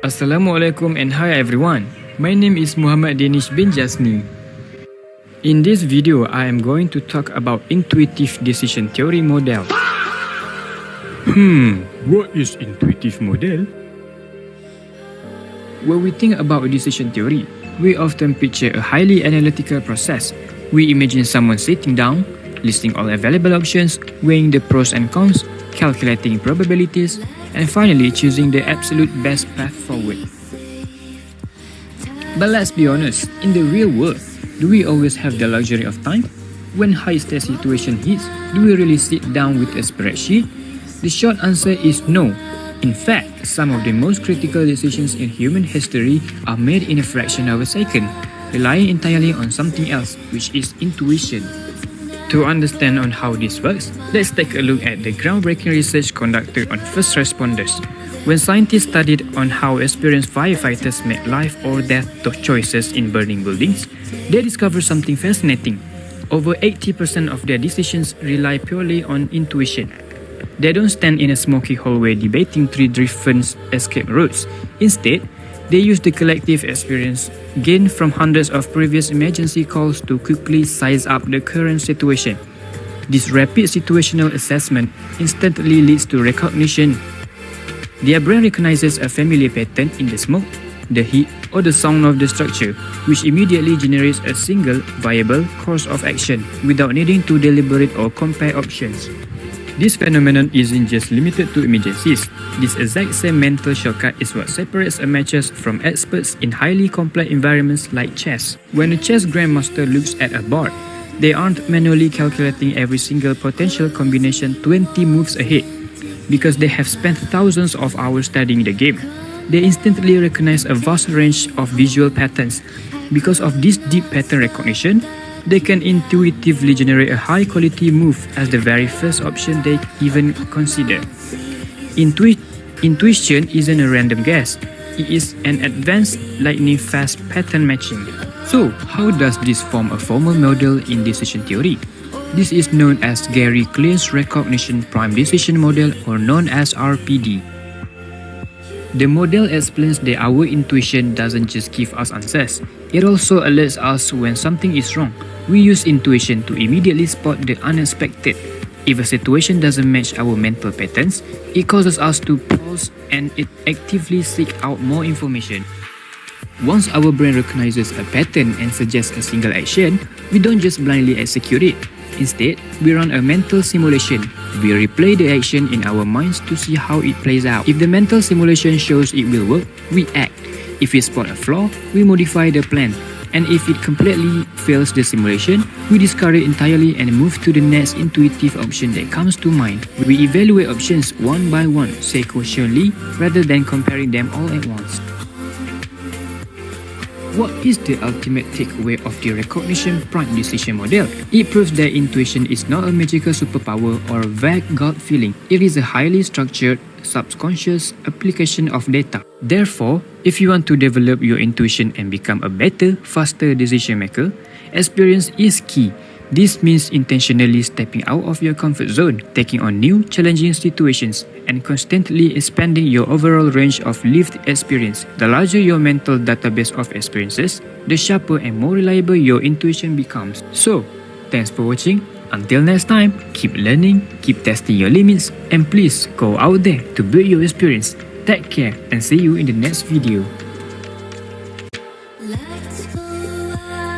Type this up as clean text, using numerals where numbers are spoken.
Assalamualaikum and hi everyone. My name is Muhammad Danish bin Jasni. In this video, I am going to talk about intuitive decision theory model. What is intuitive model? When we think about decision theory, we often picture a highly analytical process. We imagine someone sitting down, listing all available options, weighing the pros and cons, calculating probabilities, and finally choosing the absolute best path forward. But let's be honest, in the real world, do we always have the luxury of time? When high-stakes situation hits, do we really sit down with a spreadsheet? The short answer is no. In fact, some of the most critical decisions in human history are made in a fraction of a second, relying entirely on something else, which is intuition. To understand on how this works, let's take a look at the groundbreaking research conducted on first responders. When scientists studied on how experienced firefighters make life or death choices in burning buildings, they discovered something fascinating. Over 80% of their decisions rely purely on intuition. They don't stand in a smoky hallway debating three different escape routes. Instead, they use the collective experience gained from hundreds of previous emergency calls to quickly size up the current situation. This rapid situational assessment instantly leads to recognition. Their brain recognizes a familiar pattern in the smoke, the heat, or the sound of the structure, which immediately generates a single, viable course of action without needing to deliberate or compare options. This phenomenon isn't just limited to emergencies. This exact same mental shortcut is what separates amateurs from experts in highly complex environments like chess. When a chess grandmaster looks at a board, they aren't manually calculating every single potential combination 20 moves ahead. Because they have spent thousands of hours studying the game, they instantly recognize a vast range of visual patterns. Because of this deep pattern recognition, they can intuitively generate a high-quality move as the very first option they even consider. Intuition isn't a random guess. It is an advanced, lightning-fast pattern matching. So, how does this form a formal model in decision theory? This is known as Gary Clear's Recognition Prime Decision Model, or known as RPD. The model explains that our intuition doesn't just give us answers, it also alerts us when something is wrong. We use intuition to immediately spot the unexpected. If a situation doesn't match our mental patterns, it causes us to pause and actively seek out more information. Once our brain recognizes a pattern and suggests a single action, we don't just blindly execute it. Instead, we run a mental simulation. We replay the action in our minds to see how it plays out. If the mental simulation shows it will work, we act. If we spot a flaw, we modify the plan. And if it completely fails the simulation, we discard it entirely and move to the next intuitive option that comes to mind. We evaluate options one by one, sequentially, rather than comparing them all at once. What is the ultimate takeaway of the recognition prime decision model? It proves that intuition is not a magical superpower or a vague gut feeling. It is a highly structured, subconscious application of data. Therefore, if you want to develop your intuition and become a better, faster decision maker, experience is key. This means intentionally stepping out of your comfort zone, taking on new, challenging situations, and constantly expanding your overall range of lived experience. The larger your mental database of experiences, the sharper and more reliable your intuition becomes. So, thanks for watching. Until next time, keep learning, keep testing your limits, and please go out there to build your experience. Take care and see you in the next video. Let's go out.